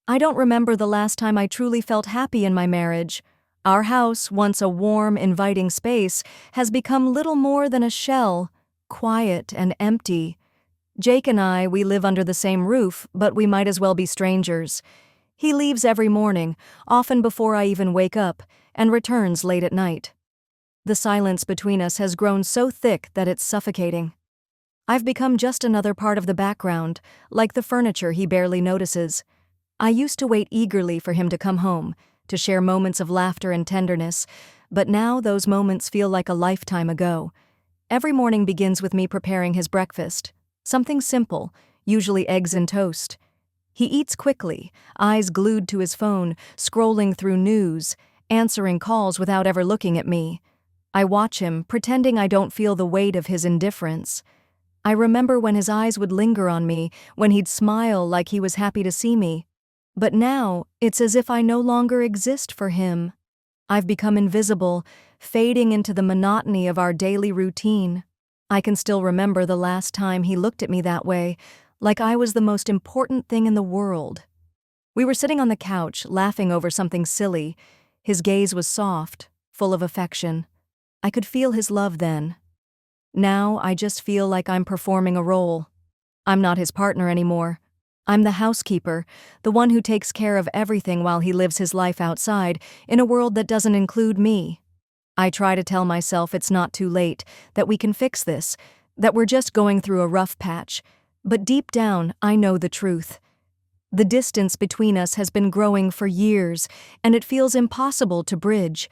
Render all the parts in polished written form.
I don't remember the last time I truly felt happy in my marriage. Our house, once a warm, inviting space, has become little more than a shell, quiet and empty. Jake and we live under the same roof, but we might as well be strangers. He leaves every morning, often before I even wake up, and returns late at night. The silence between us has grown so thick that it's suffocating. I've become just another part of the background, like the furniture he barely notices. I used to wait eagerly for him to come home, to share moments of laughter and tenderness, but now those moments feel like a lifetime ago. Every morning begins with me preparing his breakfast. Something simple, usually eggs and toast. He eats quickly, eyes glued to his phone, scrolling through news, answering calls without ever looking at me. I watch him, pretending I don't feel the weight of his indifference. I remember when his eyes would linger on me, when he'd smile like he was happy to see me. But now, it's as if I no longer exist for him. I've become invisible, fading into the monotony of our daily routine. I can still remember the last time he looked at me that way, like I was the most important thing in the world. We were sitting on the couch, laughing over something silly. His gaze was soft, full of affection. I could feel his love then. Now I just feel like I'm performing a role. I'm not his partner anymore. I'm the housekeeper, the one who takes care of everything while he lives his life outside, in a world that doesn't include me. I try to tell myself it's not too late, that we can fix this, that we're just going through a rough patch, but deep down, I know the truth. The distance between us has been growing for years, and it feels impossible to bridge.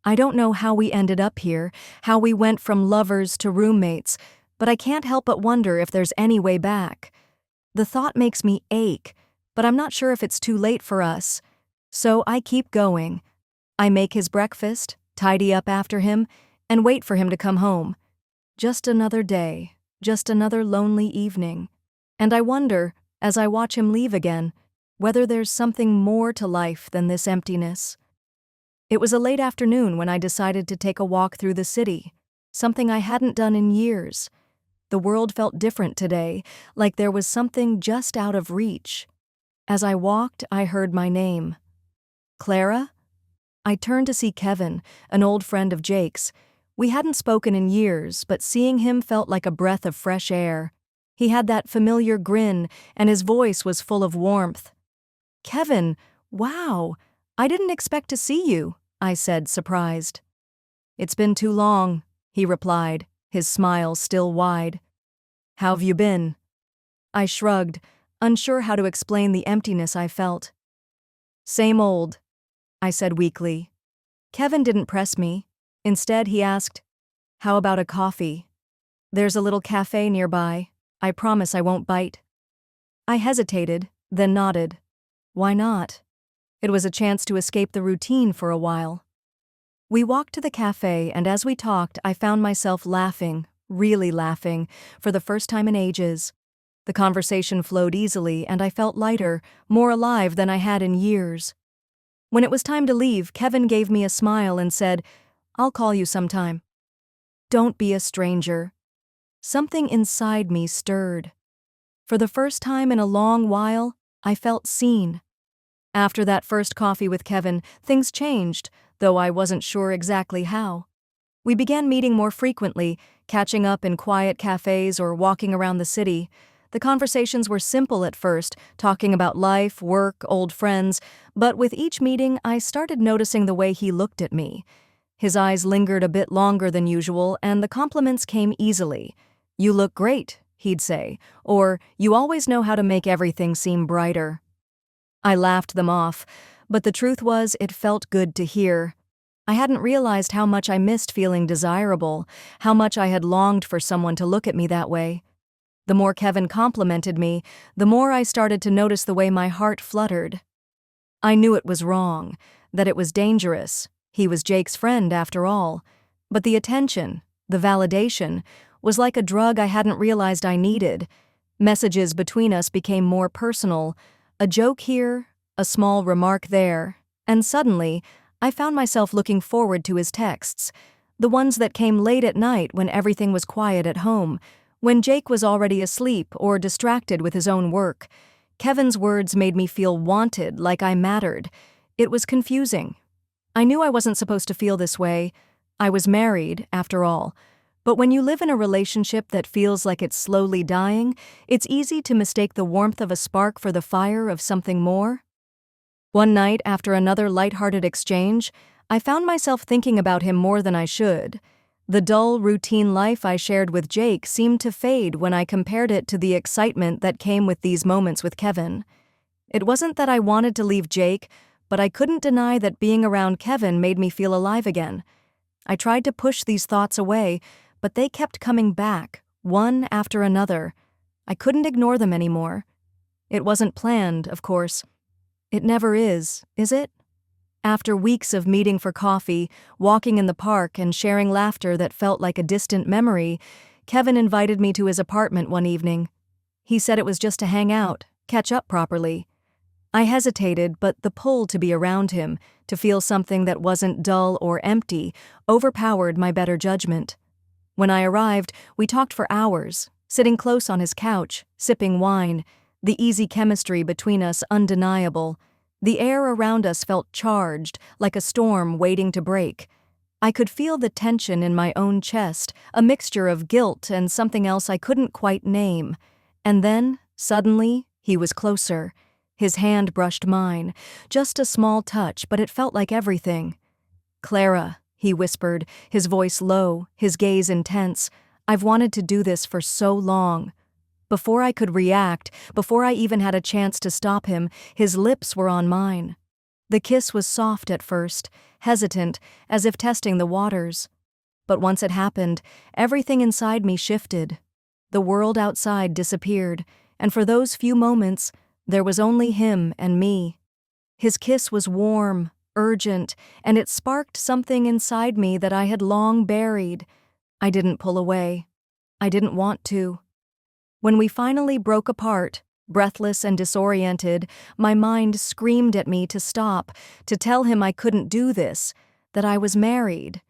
I don't know how we ended up here, how we went from lovers to roommates, but I can't help but wonder if there's any way back. The thought makes me ache, but I'm not sure if it's too late for us. So I keep going. I make his breakfast, tidy up after him, and wait for him to come home. Just another day, just another lonely evening. And I wonder, as I watch him leave again, whether there's something more to life than this emptiness. It was a late afternoon when I decided to take a walk through the city, something I hadn't done in years. The world felt different today, like there was something just out of reach. As I walked, I heard my name. Clara? I turned to see Kevin, an old friend of Jake's. We hadn't spoken in years, but seeing him felt like a breath of fresh air. He had that familiar grin, and his voice was full of warmth. "Kevin, wow, I didn't expect to see you," I said, surprised. "It's been too long," he replied, his smile still wide. "How've you been?" I shrugged, unsure how to explain the emptiness I felt. "Same old," I said weakly. Kevin didn't press me. Instead, he asked, "How about a coffee? There's a little cafe nearby. I promise I won't bite." I hesitated, then nodded. Why not? It was a chance to escape the routine for a while. We walked to the cafe, and as we talked, I found myself laughing, really laughing, for the first time in ages. The conversation flowed easily, and I felt lighter, more alive than I had in years. When it was time to leave, Kevin gave me a smile and said, "I'll call you sometime." Don't be a stranger. Something inside me stirred. For the first time in a long while, I felt seen. After that first coffee with Kevin, things changed, though I wasn't sure exactly how. We began meeting more frequently, catching up in quiet cafes or walking around the city. The conversations were simple at first, talking about life, work, old friends, but with each meeting I started noticing the way he looked at me. His eyes lingered a bit longer than usual, and the compliments came easily. "You look great," he'd say, or "You always know how to make everything seem brighter." I laughed them off, but the truth was it felt good to hear. I hadn't realized how much I missed feeling desirable, how much I had longed for someone to look at me that way. The more Kevin complimented me, the more I started to notice the way my heart fluttered. I knew it was wrong, that it was dangerous. He was Jake's friend after all. But the attention, the validation, was like a drug I hadn't realized I needed. Messages between us became more personal, a joke here, a small remark there, and suddenly, I found myself looking forward to his texts, the ones that came late at night when everything was quiet at home, when Jake was already asleep or distracted with his own work. Kevin's words made me feel wanted, like I mattered. It was confusing. I knew I wasn't supposed to feel this way. I was married, after all. But when you live in a relationship that feels like it's slowly dying, it's easy to mistake the warmth of a spark for the fire of something more. One night, after another lighthearted exchange, I found myself thinking about him more than I should. The dull, routine life I shared with Jake seemed to fade when I compared it to the excitement that came with these moments with Kevin. It wasn't that I wanted to leave Jake, but I couldn't deny that being around Kevin made me feel alive again. I tried to push these thoughts away, but they kept coming back, one after another. I couldn't ignore them anymore. It wasn't planned, of course. It never is it? After weeks of meeting for coffee, walking in the park, and sharing laughter that felt like a distant memory, Kevin invited me to his apartment one evening. He said it was just to hang out, catch up properly. I hesitated, but the pull to be around him, to feel something that wasn't dull or empty, overpowered my better judgment. When I arrived, we talked for hours, sitting close on his couch, sipping wine, the easy chemistry between us undeniable. The air around us felt charged, like a storm waiting to break. I could feel the tension in my own chest, a mixture of guilt and something else I couldn't quite name. And then, suddenly, he was closer. His hand brushed mine, just a small touch, but it felt like everything. "Clara," he whispered, his voice low, his gaze intense. "I've wanted to do this for so long." Before I could react, before I even had a chance to stop him, his lips were on mine. The kiss was soft at first, hesitant, as if testing the waters. But once it happened, everything inside me shifted. The world outside disappeared, and for those few moments, there was only him and me. His kiss was warm, urgent, and it sparked something inside me that I had long buried. I didn't pull away. I didn't want to. When we finally broke apart, breathless and disoriented, my mind screamed at me to stop, to tell him I couldn't do this, that I was married.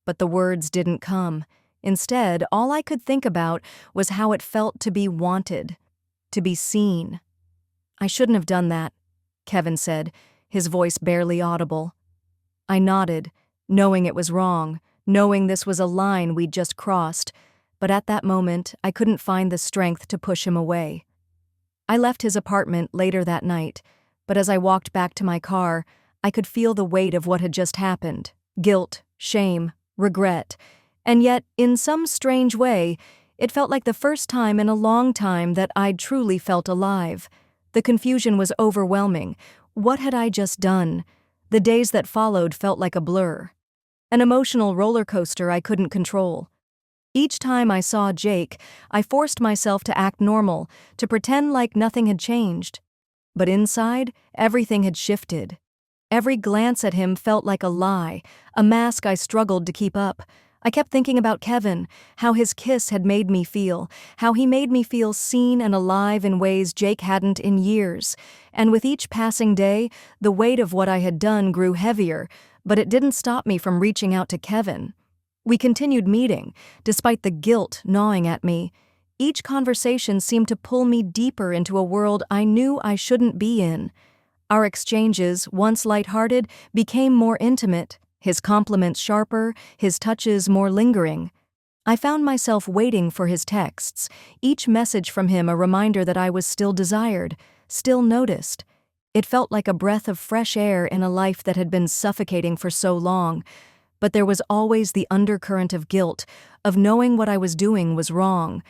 But the words didn't come. Instead, all I could think about was how it felt to be wanted, to be seen. "I shouldn't have done that," Kevin said, his voice barely audible. I nodded, knowing it was wrong, knowing this was a line we'd just crossed. But at that moment, I couldn't find the strength to push him away. I left his apartment later that night, but as I walked back to my car, I could feel the weight of what had just happened. Guilt, shame, regret. And yet, in some strange way, it felt like the first time in a long time that I'd truly felt alive. The confusion was overwhelming. What had I just done? The days that followed felt like a blur. An emotional roller coaster I couldn't control. Each time I saw Jake, I forced myself to act normal, to pretend like nothing had changed. But inside, everything had shifted. Every glance at him felt like a lie, a mask I struggled to keep up. I kept thinking about Kevin, how his kiss had made me feel, how he made me feel seen and alive in ways Jake hadn't in years. And with each passing day, the weight of what I had done grew heavier, but it didn't stop me from reaching out to Kevin. We continued meeting, despite the guilt gnawing at me. Each conversation seemed to pull me deeper into a world I knew I shouldn't be in. Our exchanges, once lighthearted, became more intimate, his compliments sharper, his touches more lingering. I found myself waiting for his texts, each message from him a reminder that I was still desired, still noticed. It felt like a breath of fresh air in a life that had been suffocating for so long. But there was always the undercurrent of guilt, of knowing what I was doing was wrong.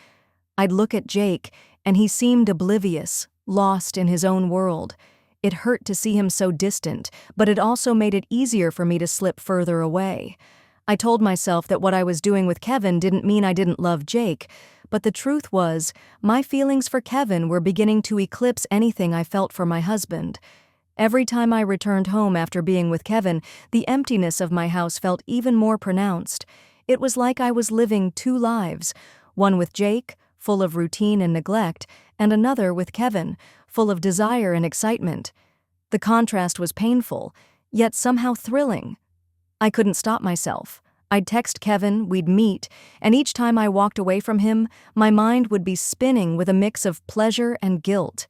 I'd look at Jake, and he seemed oblivious, lost in his own world. It hurt to see him so distant, but it also made it easier for me to slip further away. I told myself that what I was doing with Kevin didn't mean I didn't love Jake, but the truth was, my feelings for Kevin were beginning to eclipse anything I felt for my husband. Every time I returned home after being with Kevin, the emptiness of my house felt even more pronounced. It was like I was living two lives, one with Jake, full of routine and neglect, and another with Kevin, full of desire and excitement. The contrast was painful, yet somehow thrilling. I couldn't stop myself. I'd text Kevin, we'd meet, and each time I walked away from him, my mind would be spinning with a mix of pleasure and guilt.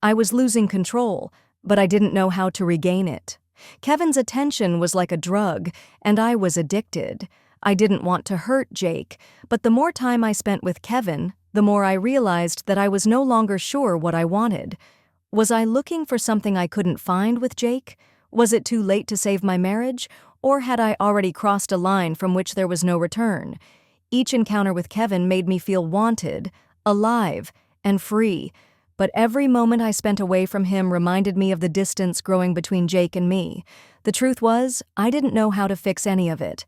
I was losing control, but I didn't know how to regain it. Kevin's attention was like a drug, and I was addicted. I didn't want to hurt Jake, but the more time I spent with Kevin, the more I realized that I was no longer sure what I wanted. Was I looking for something I couldn't find with Jake? Was it too late to save my marriage? Or had I already crossed a line from which there was no return? Each encounter with Kevin made me feel wanted, alive, and free, but every moment I spent away from him reminded me of the distance growing between Jake and me. The truth was, I didn't know how to fix any of it.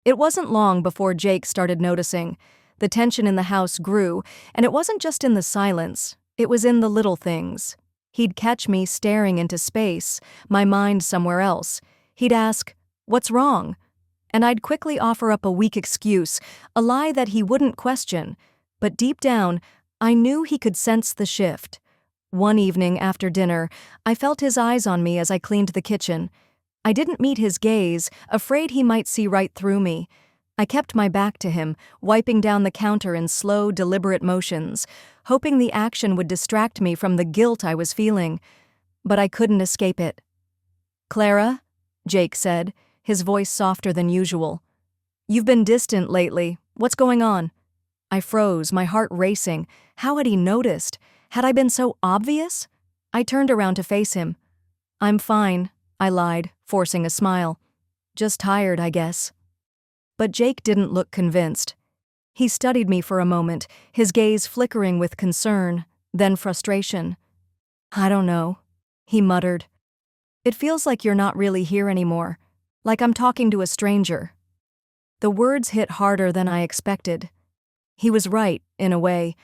It wasn't long before Jake started noticing. The tension in the house grew, and it wasn't just in the silence, it was in the little things. He'd catch me staring into space, my mind somewhere else. He'd ask, "What's wrong?" And I'd quickly offer up a weak excuse, a lie that he wouldn't question. But deep down, I knew he could sense the shift. One evening after dinner, I felt his eyes on me as I cleaned the kitchen. I didn't meet his gaze, afraid he might see right through me. I kept my back to him, wiping down the counter in slow, deliberate motions, hoping the action would distract me from the guilt I was feeling. But I couldn't escape it. "Clara," Jake said, his voice softer than usual. "You've been distant lately. What's going on?" I froze, my heart racing. How had he noticed? Had I been so obvious? I turned around to face him. "I'm fine," I lied, forcing a smile. "Just tired, I guess." But Jake didn't look convinced. He studied me for a moment, his gaze flickering with concern, then frustration. "I don't know," he muttered. "It feels like you're not really here anymore, like I'm talking to a stranger." The words hit harder than I expected. He was right, in a way.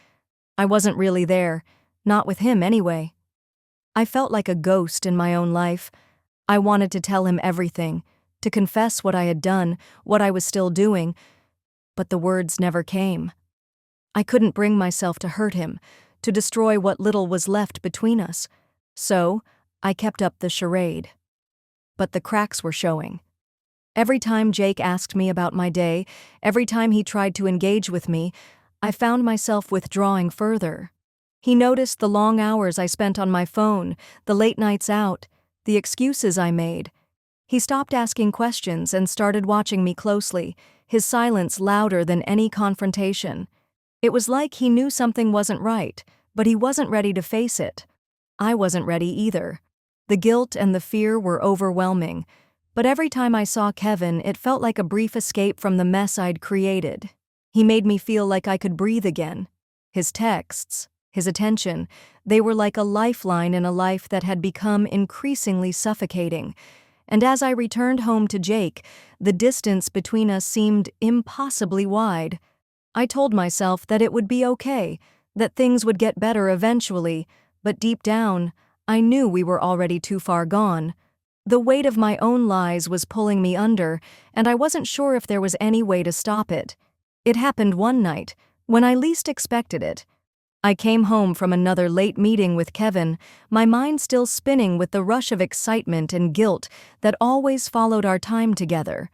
I wasn't really there, not with him anyway. I felt like a ghost in my own life. I wanted to tell him everything, to confess what I had done, what I was still doing, but the words never came. I couldn't bring myself to hurt him, to destroy what little was left between us. So, I kept up the charade. But the cracks were showing. Every time Jake asked me about my day, every time he tried to engage with me, I found myself withdrawing further. He noticed the long hours I spent on my phone, the late nights out, the excuses I made. He stopped asking questions and started watching me closely, his silence louder than any confrontation. It was like he knew something wasn't right, but he wasn't ready to face it. I wasn't ready either. The guilt and the fear were overwhelming, but every time I saw Kevin, it felt like a brief escape from the mess I'd created. He made me feel like I could breathe again. His texts, his attention, they were like a lifeline in a life that had become increasingly suffocating. And as I returned home to Jake, the distance between us seemed impossibly wide. I told myself that it would be okay, that things would get better eventually, but deep down, I knew we were already too far gone. The weight of my own lies was pulling me under, and I wasn't sure if there was any way to stop it. It happened one night, when I least expected it. I came home from another late meeting with Kevin, my mind still spinning with the rush of excitement and guilt that always followed our time together.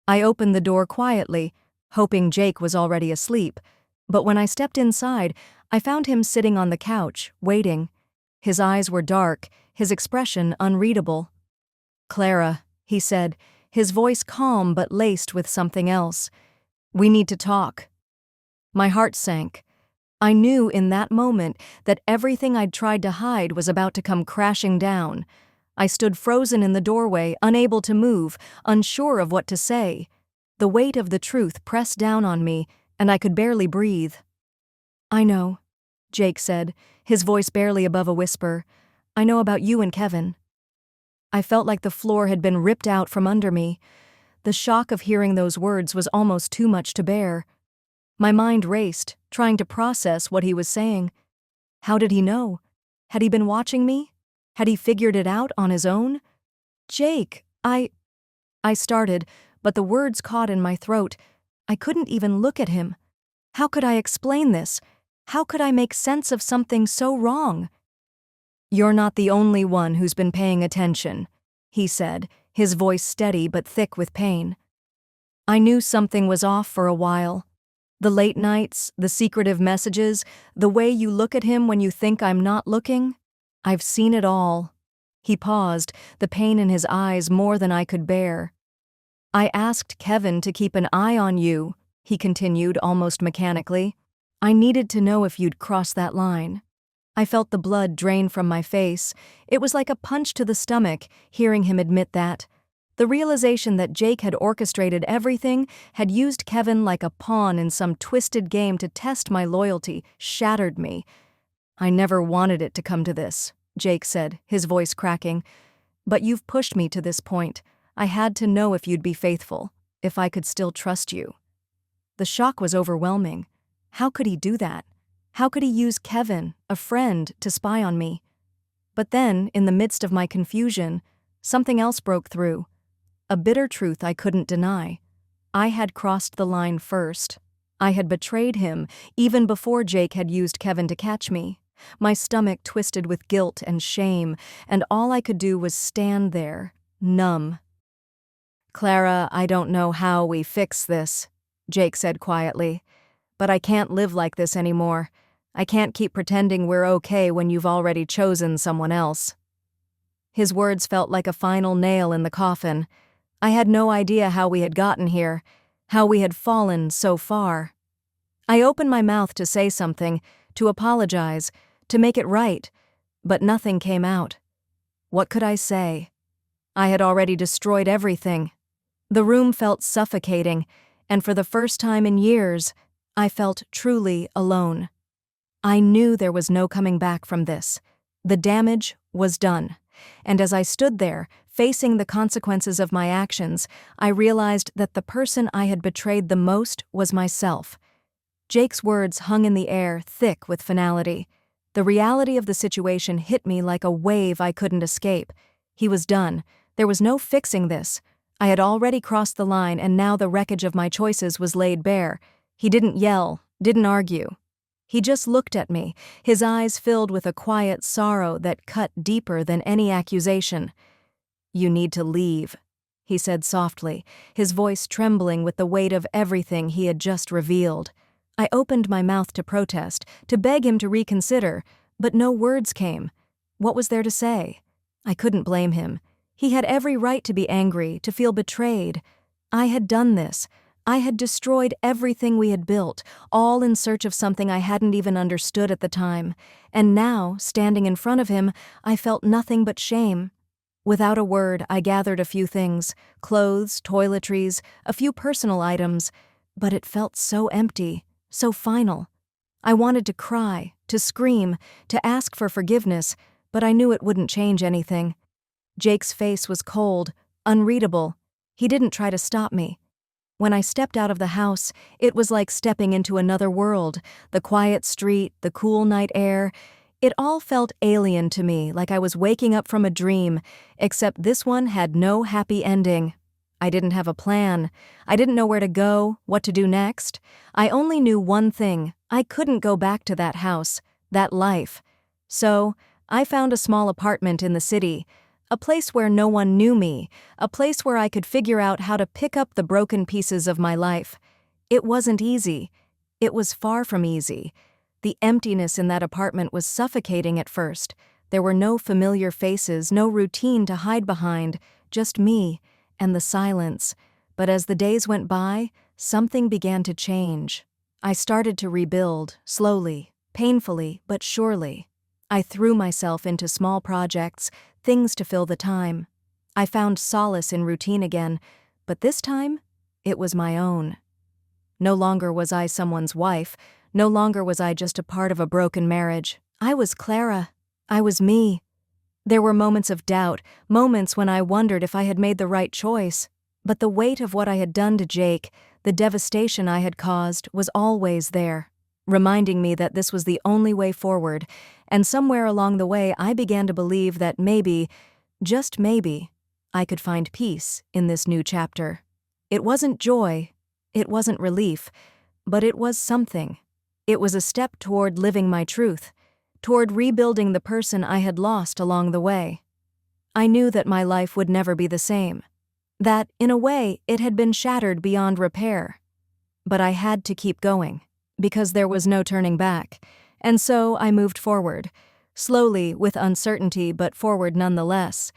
I opened the door quietly, hoping Jake was already asleep, but when I stepped inside, I found him sitting on the couch, waiting. His eyes were dark, his expression unreadable. "Clara," he said, his voice calm but laced with something else. "We need to talk." My heart sank. I knew in that moment that everything I'd tried to hide was about to come crashing down. I stood frozen in the doorway, unable to move, unsure of what to say. The weight of the truth pressed down on me, and I could barely breathe. "I know," Jake said, his voice barely above a whisper. "I know about you and Kevin." I felt like the floor had been ripped out from under me. The shock of hearing those words was almost too much to bear. My mind raced, trying to process what he was saying. How did he know? Had he been watching me? Had he figured it out on his own? "Jake, I started, but the words caught in my throat. I couldn't even look at him. How could I explain this? How could I make sense of something so wrong? "You're not the only one who's been paying attention," he said, his voice steady but thick with pain. I knew something was off for a while. The late nights, the secretive messages, the way you look at him when you think I'm not looking. I've seen it all." He paused, the pain in his eyes more than I could bear. "I asked Kevin to keep an eye on you," he continued almost mechanically. "I needed to know if you'd cross that line." I felt the blood drain from my face. It was like a punch to the stomach, hearing him admit that. The realization that Jake had orchestrated everything, had used Kevin like a pawn in some twisted game to test my loyalty, shattered me. "I never wanted it to come to this," Jake said, his voice cracking. "But you've pushed me to this point. I had to know if you'd be faithful, if I could still trust you." The shock was overwhelming. How could he do that? How could he use Kevin, a friend, to spy on me? But then, in the midst of my confusion, something else broke through. A bitter truth I couldn't deny. I had crossed the line first. I had betrayed him, even before Jake had used Kevin to catch me. My stomach twisted with guilt and shame, and all I could do was stand there, numb. "Clara, I don't know how we fix this," Jake said quietly. "But I can't live like this anymore. I can't keep pretending we're okay when you've already chosen someone else." His words felt like a final nail in the coffin. I had no idea how we had gotten here, how we had fallen so far. I opened my mouth to say something, to apologize, to make it right, but nothing came out. What could I say? I had already destroyed everything. The room felt suffocating, and for the first time in years, I felt truly alone. I knew there was no coming back from this. The damage was done. And as I stood there, facing the consequences of my actions, I realized that the person I had betrayed the most was myself. Jake's words hung in the air, thick with finality. The reality of the situation hit me like a wave I couldn't escape. He was done. There was no fixing this. I had already crossed the line, and now the wreckage of my choices was laid bare. He didn't yell, didn't argue. He just looked at me, his eyes filled with a quiet sorrow that cut deeper than any accusation. "You need to leave," he said softly, his voice trembling with the weight of everything he had just revealed. I opened my mouth to protest, to beg him to reconsider, but no words came. What was there to say? I couldn't blame him. He had every right to be angry, to feel betrayed. I had done this. I had destroyed everything we had built, all in search of something I hadn't even understood at the time. And now, standing in front of him, I felt nothing but shame. Without a word, I gathered a few things, clothes, toiletries, a few personal items, but it felt so empty, so final. I wanted to cry, to scream, to ask for forgiveness, but I knew it wouldn't change anything. Jake's face was cold, unreadable. He didn't try to stop me. When I stepped out of the house, it was like stepping into another world. The quiet street, the cool night air, it all felt alien to me, like I was waking up from a dream, except this one had no happy ending. I didn't have a plan. I didn't know where to go, what to do next. I only knew one thing: I couldn't go back to that house, that life. So, I found a small apartment in the city, a place where no one knew me, a place where I could figure out how to pick up the broken pieces of my life. It wasn't easy. It was far from easy. The emptiness in that apartment was suffocating at first. There were no familiar faces, no routine to hide behind, just me and the silence. But as the days went by, something began to change. I started to rebuild, slowly, painfully, but surely. I threw myself into small projects, things to fill the time. I found solace in routine again, but this time, it was my own. No longer was I someone's wife. No longer was I just a part of a broken marriage. I was Clara. I was me. There were moments of doubt, moments when I wondered if I had made the right choice. But the weight of what I had done to Jake, the devastation I had caused, was always there, reminding me that this was the only way forward. And somewhere along the way, I began to believe that maybe, just maybe, I could find peace in this new chapter. It wasn't joy, it wasn't relief, but it was something. It was a step toward living my truth, toward rebuilding the person I had lost along the way. I knew that my life would never be the same, that, in a way, it had been shattered beyond repair. But I had to keep going, because there was no turning back, and so I moved forward. Slowly, with uncertainty but forward nonetheless.